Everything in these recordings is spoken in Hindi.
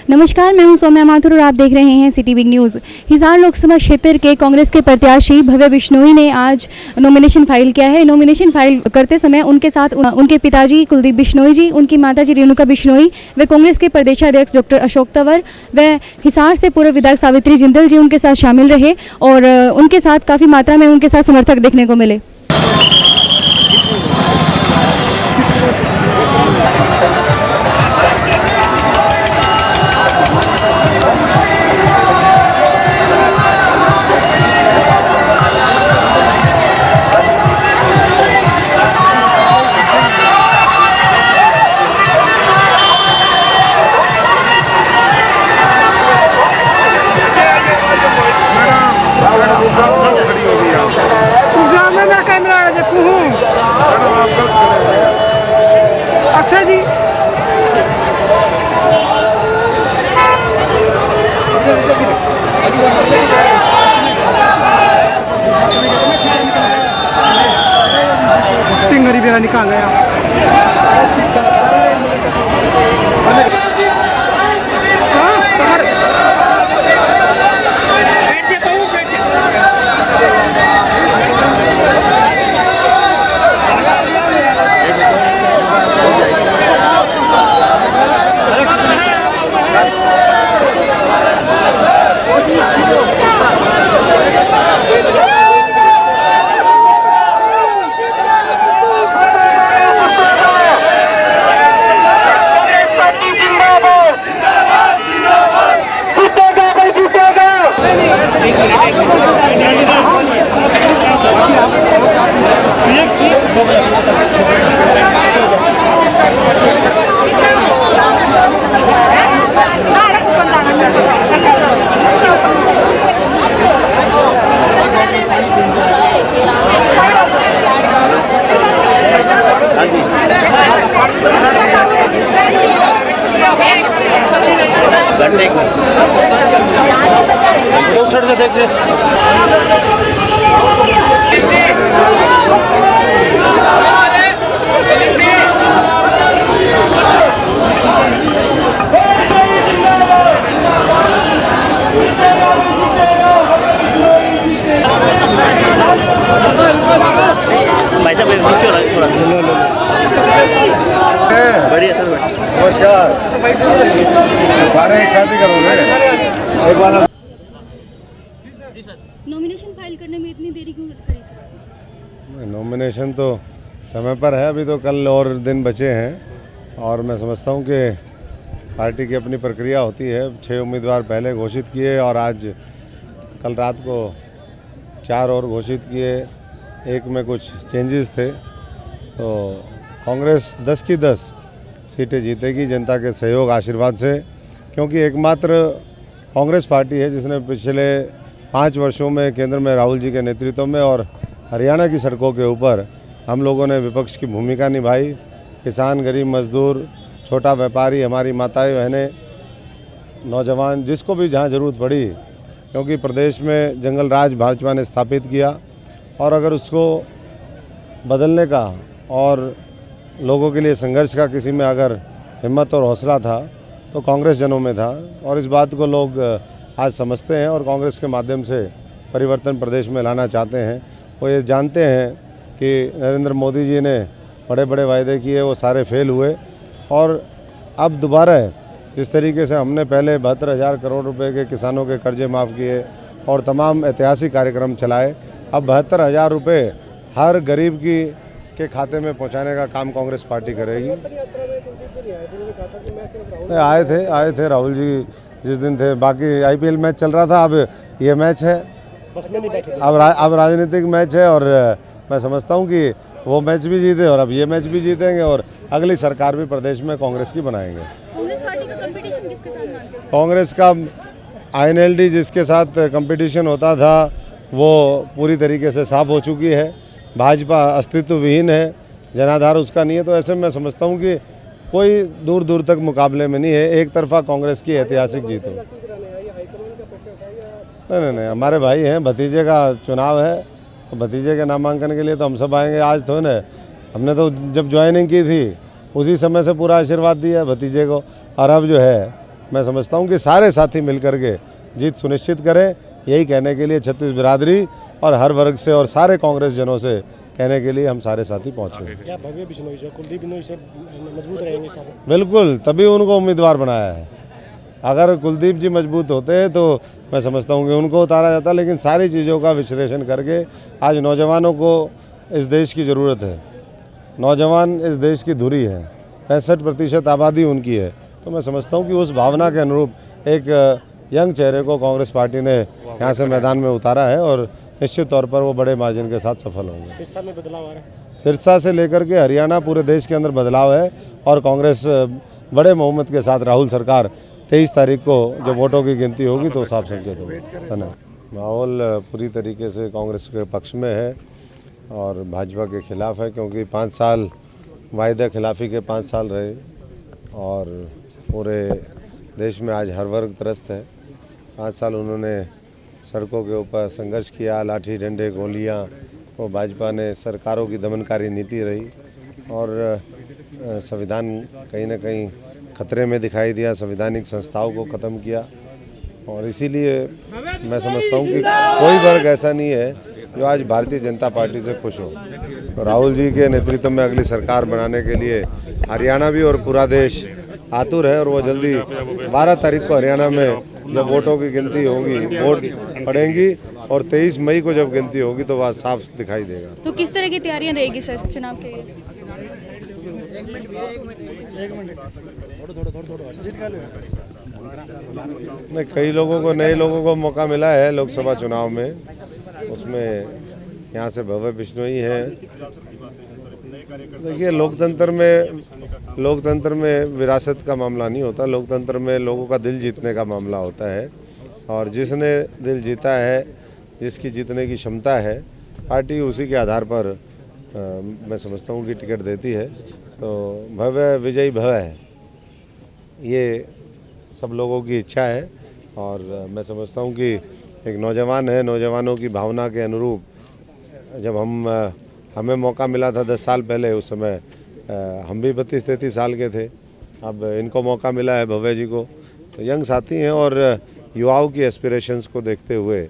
नमस्कार, मैं हूं सौम्या माथुर और आप देख रहे हैं city big news. Hisar Lok Sabha क्षेत्र के कांग्रेस के प्रत्याशी भव्य बिश्नोई ने आज नॉमिनेशन फाइल किया है। नॉमिनेशन फाइल करते समय उनके साथ उनके पिताजी कुलदीप बिश्नोई जी, उनकी माताजी रेणुका बिश्नोई व कांग्रेस के प्रदेशाध्यक्ष डॉक्टर अशोक तंवर व हिसार से पूर्व विधायक सावित्री जिंदल जी उनके साथ शामिल रहे और उनके साथ काफ़ी मात्रा में उनके साथ समर्थक देखने को मिले। अच्छा जी, टिंगरी बेरा निकाल गया। नमस्कार, सारे एक साथ ही करोगे एक बार। नॉमिनेशन फाइल करने में इतनी देरी क्यों करी सर? नॉमिनेशन तो समय पर है, अभी तो कल और दिन बचे हैं और मैं समझता हूं कि पार्टी की अपनी प्रक्रिया होती है। 6 उम्मीदवार पहले घोषित किए और आज कल रात को 4 और घोषित किए। एक में कुछ चेंजेस थे, तो कांग्रेस 10 की 10 सीटें जीतेगी जनता के सहयोग आशीर्वाद से, क्योंकि एकमात्र कांग्रेस पार्टी है जिसने पिछले 5 वर्षों में केंद्र में राहुल जी के नेतृत्व में और हरियाणा की सड़कों के ऊपर हम लोगों ने विपक्ष की भूमिका निभाई। किसान, गरीब मजदूर, छोटा व्यापारी, हमारी माताएं बहनें, नौजवान, जिसको भी जहां ज़रूरत पड़ी, क्योंकि प्रदेश में जंगल राज भाजपा ने स्थापित किया और अगर उसको बदलने का और लोगों के लिए संघर्ष का किसी में अगर हिम्मत और हौसला था तो कांग्रेस जनों में था और इस बात को लोग आज समझते हैं और कांग्रेस के माध्यम से परिवर्तन प्रदेश में लाना चाहते हैं। वो ये जानते हैं कि नरेंद्र मोदी जी ने बड़े बड़े वायदे किए, वो सारे फेल हुए और अब दोबारा जिस तरीके से हमने पहले 72,000 करोड़ रुपए के किसानों के कर्जे माफ़ किए और तमाम ऐतिहासिक कार्यक्रम चलाए, अब 72,000 रुपये हर गरीब के खाते में पहुंचाने का काम कांग्रेस पार्टी करेगी। आए थे राहुल जी जिस दिन थे, बाकी IPL मैच चल रहा था, अब ये मैच है, अब राजनीतिक मैच है और मैं समझता हूं कि वो मैच भी जीते और अब ये मैच भी जीतेंगे और अगली सरकार भी प्रदेश में कांग्रेस की बनाएंगे। कांग्रेस पार्टी का कंपटीशन किसके साथ मानते हैं? कांग्रेस का INLD जिसके साथ कंपटीशन होता था वो पूरी तरीके से साफ हो चुकी है। भाजपा अस्तित्व विहीन है, जनाधार उसका नहीं है, तो ऐसे मैं समझता हूँ कि कोई दूर दूर तक मुकाबले में नहीं है। एक तरफा कांग्रेस की ऐतिहासिक जीत हो। नहीं, हमारे भाई हैं, भतीजे का चुनाव है तो भतीजे के नामांकन के लिए तो हम सब आएंगे। आज तो न, हमने तो जब ज्वाइनिंग की थी उसी समय से पूरा आशीर्वाद दिया भतीजे को और अब जो है मैं समझता हूँ कि सारे साथी मिलकर के जीत सुनिश्चित करें। यही कहने के लिए छत्तीस बिरादरी और हर वर्ग से और सारे कांग्रेस जनों से कहने के लिए हम सारे साथी पहुँचे। क्या भव्य बिश्नोई जो कुलदीप बिश्नोई से मजबूत रहेंगे साहब? बिल्कुल, तभी उनको उम्मीदवार बनाया है। अगर कुलदीप जी मजबूत होते तो मैं समझता हूँ कि उनको उतारा जाता, लेकिन सारी चीज़ों का विश्लेषण करके आज नौजवानों को इस देश की ज़रूरत है। नौजवान इस देश की धुरी है, 65% आबादी उनकी है। तो मैं समझता हूँ कि उस भावना के अनुरूप एक यंग चेहरे को कांग्रेस पार्टी ने यहाँ से मैदान में उतारा है और निश्चित तौर पर वो बड़े मार्जिन के साथ सफल होंगे। सिरसा में बदलाव आ रहा है। सिरसा से लेकर के हरियाणा पूरे देश के अंदर बदलाव है और कांग्रेस बड़े बहुमत के साथ राहुल सरकार 23 तारीख को जब वोटों की गिनती होगी तो साफ संकेत होगा। है ना, माहौल पूरी तरीके से कांग्रेस के पक्ष में है और भाजपा के खिलाफ है, क्योंकि 5 साल वायदा खिलाफी के 5 साल रहे और पूरे देश में आज हर वर्ग त्रस्त है। 5 साल उन्होंने सड़कों के ऊपर संघर्ष किया, लाठी डंडे गोलियां, वो भाजपा ने सरकारों की दमनकारी नीति रही और संविधान कहीं ना कहीं खतरे में दिखाई दिया, संवैधानिक संस्थाओं को ख़त्म किया। और इसीलिए मैं समझता हूँ कि कोई वर्ग ऐसा नहीं है जो आज भारतीय जनता पार्टी से खुश हो। तो राहुल जी के नेतृत्व में अगली सरकार बनाने के लिए हरियाणा भी और पूरा देश आतुर है और वो जल्दी 12 तारीख को हरियाणा में जब वोटों की गिनती होगी, वोट पड़ेंगी और 23 मई को जब गिनती होगी तो वह साफ दिखाई देगा। तो किस तरह की तैयारियां रहेगी सर चुनाव के लिए? नहीं, कई लोगों को, नए लोगों को मौका मिला है लोकसभा चुनाव में, उसमें यहाँ से भव्य बिश्नोई है। देखिए, लोकतंत्र में विरासत का मामला नहीं होता, लोकतंत्र में लोगों का दिल जीतने का मामला होता है और जिसने दिल जीता है, जिसकी जीतने की क्षमता है, पार्टी उसी के आधार पर मैं समझता हूँ कि टिकट देती है। तो भव्य विजयी भव है, ये सब लोगों की इच्छा है और मैं समझता हूँ कि एक नौजवान है, नौजवानों की भावना के अनुरूप जब हमें मौका मिला था 10 साल पहले, उस समय हम भी 32-33 साल के थे। अब इनको मौका मिला है भव्य जी को, तो यंग साथी हैं और युवाओं की एस्पिरेशंस को देखते हुए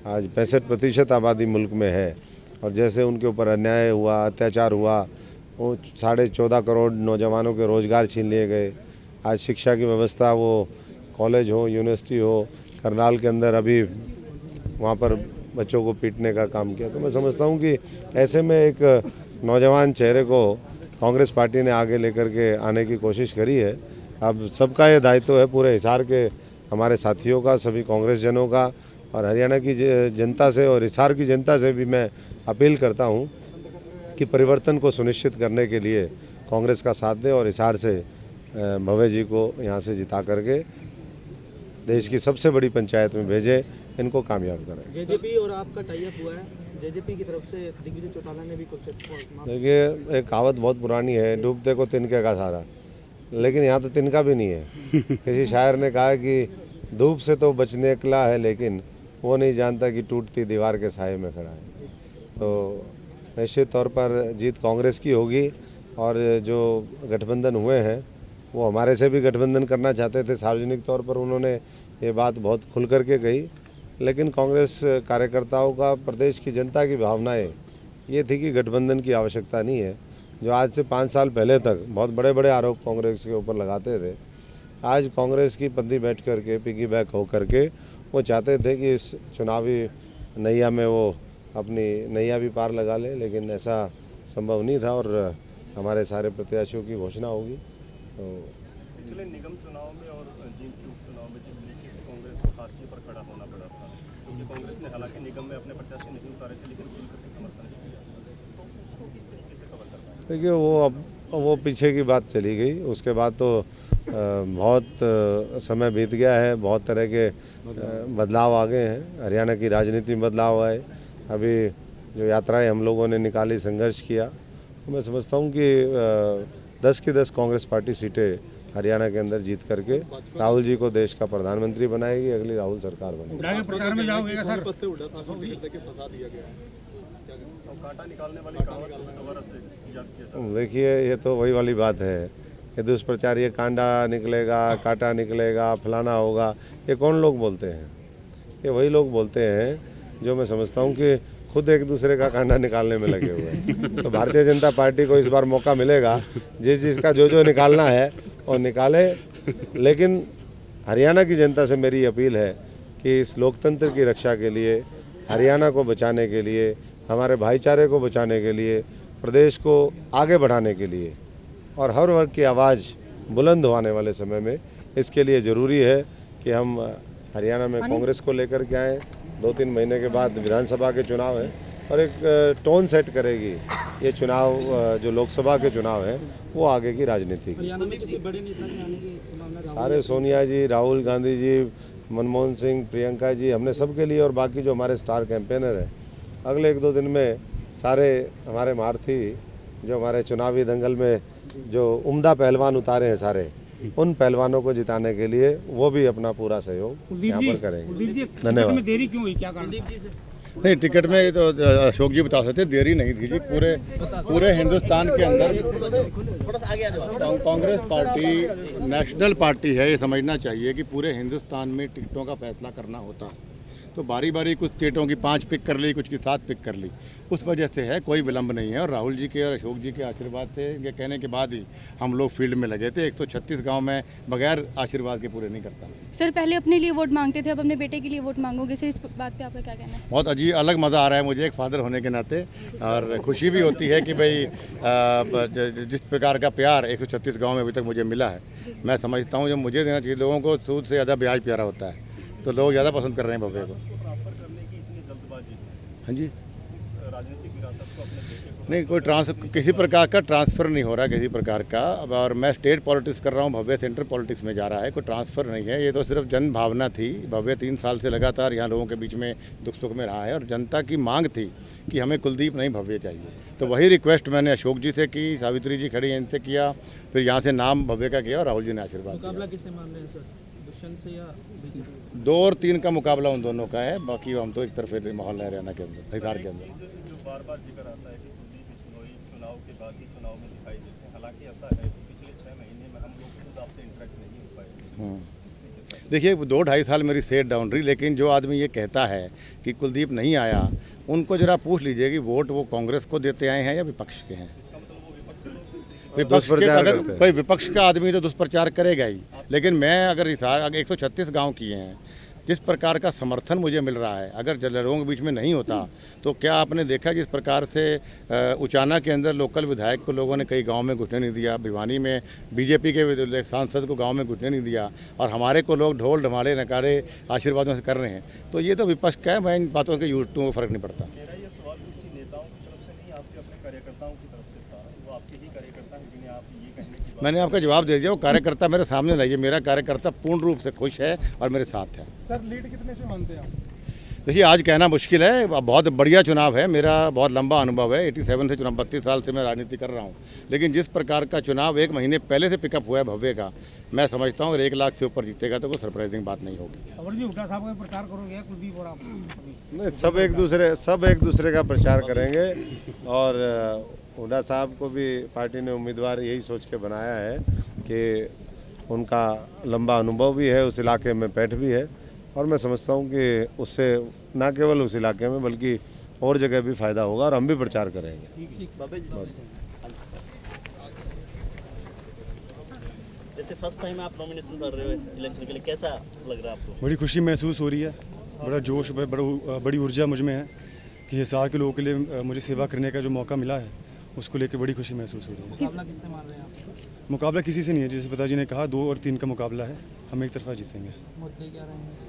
आज 65% आबादी मुल्क में है और जैसे उनके ऊपर अन्याय हुआ, अत्याचार हुआ, वो 14.5 करोड़ नौजवानों के रोज़गार छीन लिए गए। आज शिक्षा की व्यवस्था, वो कॉलेज हो, यूनिवर्सिटी हो, करनाल के अंदर अभी वहाँ पर बच्चों को पीटने का काम किया। तो मैं समझता हूँ कि ऐसे में एक नौजवान चेहरे को कांग्रेस पार्टी ने आगे लेकर के आने की कोशिश करी है। अब सबका ये दायित्व है, पूरे हिसार के हमारे साथियों का, सभी कांग्रेस जनों का और हरियाणा की जनता से और हिसार की जनता से भी मैं अपील करता हूँ कि परिवर्तन को सुनिश्चित करने के लिए कांग्रेस का साथ दें और हिसार से भव्य जी को यहाँ से जिता करके देश की सबसे बड़ी पंचायत में भेजें, इनको कामयाब करें। जेजेपी और आपका टाई अप हुआ है, जेजेपी की तरफ से दिग्विजय चौटाला ने भी कुछ। देखिए, एक कहावत बहुत पुरानी है, डूबते को तिनके का सहारा, लेकिन यहाँ तो तिनका भी नहीं है। किसी शायर ने कहा कि धूप से तो बचने निकला है, लेकिन वो नहीं जानता कि टूटती दीवार के साए में खड़ा है। तो निश्चित तौर पर जीत कांग्रेस की होगी और जो गठबंधन हुए हैं वो हमारे से भी गठबंधन करना चाहते थे। सार्वजनिक तौर पर उन्होंने ये बात बहुत खुल करके कही, लेकिन कांग्रेस कार्यकर्ताओं का, प्रदेश की जनता की भावनाएं ये थी कि गठबंधन की आवश्यकता नहीं है। जो आज से 5 साल पहले तक बहुत बड़े बड़े आरोप कांग्रेस के ऊपर लगाते थे, आज कांग्रेस की पद्दी बैठ करके, पिगी बैक हो करके वो चाहते थे कि इस चुनावी नैया में वो अपनी नैया भी पार लगा ले, लेकिन ऐसा संभव नहीं था और हमारे सारे प्रत्याशियों की घोषणा होगी। तो पिछले निगम चुनाव में और जींद उपचुनाव में जिस तरीके से कांग्रेस को हाशिए पर खड़ा होना पड़ा था, क्योंकि कांग्रेस ने हालांकि निगम में अपने प्रत्याशी नहीं उतारे थे, लेकिन खुल करके समर्थन किया, तो उसको किस तरीके से कवर कर पाए? देखिए, वो पीछे की बात चली गई। उसके बाद तो बहुत समय बीत गया है, बहुत तरह के बदलाव आ गए हैं, हरियाणा की राजनीति में बदलाव आए। अभी जो यात्राएं हम लोगों ने निकाली, संघर्ष किया, तो मैं समझता हूँ कि 10 की 10 कांग्रेस पार्टी सीटें हरियाणा के अंदर जीत करके राहुल जी को देश का प्रधानमंत्री बनाएगी, अगली राहुल सरकार बनेगी। प्रचार में जाओगे सर? कांटा निकालने वाली कहावत दोबारा से याद किया। देखिए, ये तो वही वाली बात है कि दुष्प्रचार, ये कांडा निकलेगा, कांटा निकलेगा, फलाना होगा, ये कौन लोग बोलते हैं? ये वही लोग बोलते हैं जो मैं समझता हूँ कि खुद एक दूसरे का कांडा निकालने में लगे हुए हैं। तो भारतीय जनता पार्टी को इस बार मौका मिलेगा, जिसका जो निकालना है और निकाले। लेकिन हरियाणा की जनता से मेरी अपील है कि इस लोकतंत्र की रक्षा के लिए, हरियाणा को बचाने के लिए, हमारे भाईचारे को बचाने के लिए, प्रदेश को आगे बढ़ाने के लिए और हर वर्ग की आवाज़ बुलंद होने वाले समय में इसके लिए ज़रूरी है कि हम हरियाणा में कांग्रेस को लेकर के आएँ। 2-3 महीने के बाद विधानसभा के चुनाव हैं और एक टोन सेट करेगी ये चुनाव, जो लोकसभा के चुनाव हैं, वो आगे की राजनीति की। हरियाणा में किसी बड़े नेता के आने की संभावना? सारे सोनिया जी, राहुल गांधी जी, मनमोहन सिंह, प्रियंका जी, हमने सबके लिए और बाकी जो हमारे स्टार कैंपेनर हैं, अगले 1-2 दिन में सारे हमारे महारथी जो हमारे चुनावी दंगल में जो उम्दा पहलवान उतारे हैं, सारे उन पहलवानों को जिताने के लिए वो भी अपना पूरा सहयोग यहाँ पर करेंगे। धन्यवाद। देरी क्यों हुई, क्या कारण? नहीं, टिकट में तो अशोक जी बता सकते, देरी नहीं थी जी। पूरे हिंदुस्तान के अंदर कांग्रेस पार्टी नेशनल पार्टी है, ये समझना चाहिए कि पूरे हिंदुस्तान में टिकटों का फैसला करना होता है। तो बारी बारी कुछ स्टेटों की 5 पिक कर ली, कुछ की 7 पिक कर ली, उस वजह से है, कोई विलंब नहीं है। और राहुल जी के और अशोक जी के आशीर्वाद से, इनके कहने के बाद ही हम लोग फील्ड में लगे थे। 136 गांव में बगैर आशीर्वाद के पूरे नहीं करता। सर, पहले अपने लिए वोट मांगते थे, अब अपने बेटे के लिए वोट मांगोगे सर, इस बात पे आपका क्या कहना है? बहुत अजीब अलग मज़ा आ रहा है मुझे एक फादर होने के नाते, और खुशी भी होती है कि भाई जिस प्रकार का प्यार 136 गाँव में अभी तक मुझे मिला है, मैं समझता हूँ जब मुझे देना चाहिए। लोगों को सूद से ज़्यादा ब्याज प्यारा होता है, तो लोग ज़्यादा पसंद कर रहे हैं भव्य को। हाँ जी, राजनीतिक विरासत को अपने बेटे को नहीं, कोई किसी प्रकार का ट्रांसफ़र नहीं हो रहा किसी प्रकार का। अब और मैं स्टेट पॉलिटिक्स कर रहा हूँ, भव्य सेंट्रल पॉलिटिक्स में जा रहा है, कोई ट्रांसफ़र नहीं है। ये तो सिर्फ जन भावना थी। भव्य 3 साल से लगातार यहाँ लोगों के बीच में दुख सुख में रहा है और जनता की मांग थी कि हमें कुलदीप नहीं भव्य चाहिए। तो वही रिक्वेस्ट मैंने अशोक जी से की, सावित्री जी खड़ी इनसे किया, फिर यहाँ से नाम भव्य का किया और राहुल जी ने आशीर्वाद दिया। मुकाबला किससे मान रहे हैं सर, दुष्यंत से या बीजेपी? 2 और 3 का मुकाबला उन दोनों का है, बाकी हम तो एक तरफ माहौल है हरियाणा के अंदर, हिसार के अंदर। जो बार बार जिक्र आता है कि कुलदीप बिश्नोई चुनाव के बाद ही चुनाव में दिखाई देते हैं, हालांकि ऐसा है कि पिछले 6 महीने में हम लोग खुद आपसे इंटरेक्ट नहीं हो पाए। देखिए, 2-2.5 साल मेरी सेट डाउन रही, लेकिन जो आदमी ये कहता है कि कुलदीप नहीं आया, उनको जरा पूछ लीजिए कि वोट वो कांग्रेस को देते आए हैं या विपक्ष के हैं। विपक्ष के, अगर कोई विपक्ष का आदमी तो दुष्प्रचार करेगा ही, लेकिन मैं अगर 136 गांव किए हैं, जिस प्रकार का समर्थन मुझे मिल रहा है, अगर लोगों के बीच में नहीं होता तो क्या आपने देखा जिस प्रकार से उचाना के अंदर लोकल विधायक को लोगों ने कई गांव में घुसने नहीं दिया, भिवानी में बीजेपी के सांसद को गांव में घुसने नहीं दिया, और हमारे को लोग ढोल ढमाले नकारे आशीर्वादों से कर रहे हैं। तो ये तो विपक्ष का है, मैं इन बातों के यूज टू फर्क नहीं पड़ता। मेरा ये सवाल किसी नेताओं की तरफ से नहीं, आपके अपने कार्यकर्ताओं की तरफ से था। वो आपके ही कार्यकर्ता हैं जिन्हें आप ये कहने की बात। मैंने आपका जवाब दे दिया, वो कार्यकर्ता मेरे सामने लाइए। मेरा कार्यकर्ता पूर्ण रूप से खुश है और मेरे साथ है। सर, लीड कितने से मानते हैं आप? देखिए, आज कहना मुश्किल है, बहुत बढ़िया चुनाव है, मेरा बहुत लंबा अनुभव है, 87 से चुनाव 32 साल से मैं राजनीति कर रहा हूँ। लेकिन जिस प्रकार का चुनाव 1 महीने पहले से पिकअप हुआ है भव्य का, मैं समझता हूँ 1 लाख से ऊपर जीतेगा तो कोई सरप्राइजिंग बात नहीं होगी। अवर जी, हुड्डा साहब का प्रचार करोगे कुलदीप और आप? नहीं, सब एक दूसरे का प्रचार करेंगे और हुड्डा साहब को भी पार्टी ने उम्मीदवार यही सोच के बनाया है कि उनका लंबा अनुभव भी है, उस इलाके में पैठ भी है, और मैं समझता हूं कि उससे न केवल उस इलाके में बल्कि और जगह भी फायदा होगा और हम भी प्रचार करेंगे। जैसे फर्स्ट टाइम आप नॉमिनेशन कर रहे हो इलेक्शन के लिए, कैसा लग रहा है आपको? बड़ी खुशी महसूस हो रही है, बड़ा जोश, बड़ी ऊर्जा मुझ में है कि हिसार के लोगों के लिए मुझे सेवा करने का जो मौका मिला है, उसको लेकर बड़ी खुशी महसूस हो रही है। मुकाबला किससे मान रहे हैं आप? मुकाबला किसी से नहीं है, जैसे पिताजी ने कहा 2 और 3 का मुकाबला है, हम एक तरफा जीतेंगे। मुद्दे क्या रहेंगे?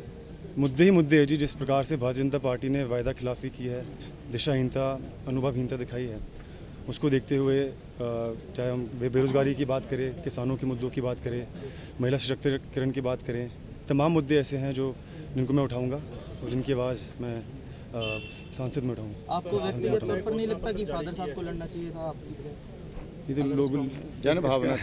मुद्दे ही मुद्दे हैं जी। जिस प्रकार से भारतीय जनता पार्टी ने वायदा खिलाफी की है, दिशाहीनता, अनुभवहीनता दिखाई है, उसको देखते हुए चाहे हम बेरोज़गारी की बात करें, किसानों के मुद्दों की बात करें, महिला सशक्तिकरण की बात करें, तमाम मुद्दे ऐसे हैं जिनको मैं उठाऊँगा और जिनकी आवाज़ मैं सांसद में उठाऊँगा। आपको व्यक्तिगत तौर पर नहीं लगता कि फादर साहब को लड़ना चाहिए था आपकी तरह? ये तो लोग जन भावना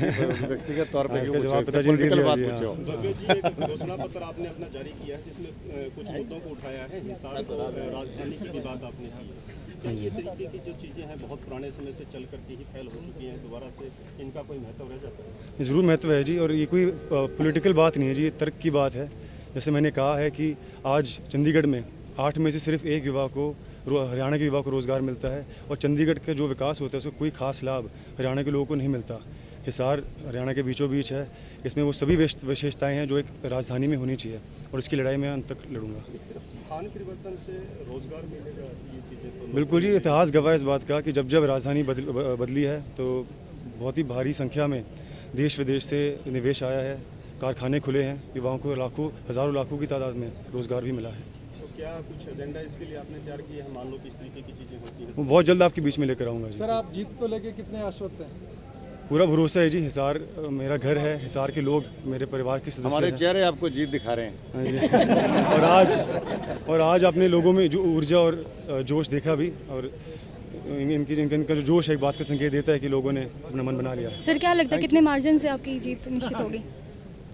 व्यक्तिगत तौर पर इसका जवाब पिताजी ने दे दिया जी। हाँ। भव्य जी, एक घोषणा पत्र आपने अपना जारी किया है जिसमें कुछ मुद्दों को उठाया है, हिसार और राजधानी की भी बात आपने की है। ये तरीके की जो चीज़ें हैं बहुत पुराने समय से चल करके ही फैल हो चुकी हैं, दोबारा से इनका कोई महत्व रह जाता है? ज़रूर महत्व है जी, और ये कोई पॉलिटिकल बात नहीं है जी, ये तर्क की बात है। जैसे मैंने कहा है कि आज चंडीगढ़ में 8 में से सिर्फ एक युवा को, हरियाणा के युवा को रोज़गार मिलता है, और चंडीगढ़ का जो विकास होता है उसको कोई खास लाभ हरियाणा के लोगों को नहीं मिलता। हिसार हरियाणा के बीचों बीच है, इसमें वो सभी विशेषताएं हैं जो एक राजधानी में होनी चाहिए, और इसकी लड़ाई मैं अंत तक लड़ूंगा। सिर्फ स्थान परिवर्तन से रोजगार मिलेगा, ये चीज़ें तो बिल्कुल जी, इतिहास गवाह इस बात का कि जब जब राजधानी बदली है तो बहुत ही भारी संख्या में देश विदेश से निवेश आया है, कारखाने खुले हैं, युवाओं को लाखों हज़ारों लाखों की तादाद में रोज़गार भी मिला है। तो क्या कुछ एजेंडा इसके लिए आपने तैयार किया है? मान लो कि इस तरीके की चीज़ें होती हैं वो बहुत जल्द आपके बीच में लेकर आऊँगा जी। सर आप जीत को लेके कितने आश्वस्त हैं? पूरा भरोसा है जी, हिसार मेरा घर है, हिसार के लोग मेरे परिवार के सदस्य हमारे हैं। चेहरे आपको जीत दिखा रहे हैं। हाँ जी। और आज आपने लोगों में जो ऊर्जा और जोश देखा भी, और इनका जो जोश है एक बात का संकेत देता है कि लोगों ने अपना मन बना लिया। सर क्या लगता है कितने मार्जिन से आपकी जीत निश्चित होगी?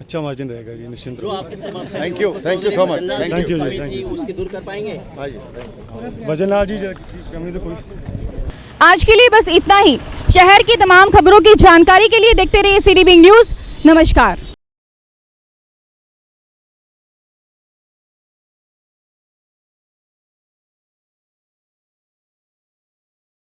अच्छा मार्जिन रहेगा जी, निश्चिंत जो रूप आपके समर्थन thank you so much, thank you ji, thank you. उसकी दूर कर पाएंगे? से। भजन लाल जी कमी तो कोई। आज के लिए बस इतना ही। शहर की तमाम खबरों की जानकारी के लिए देखते रहिए सिटी बिग न्यूज़। नमस्कार।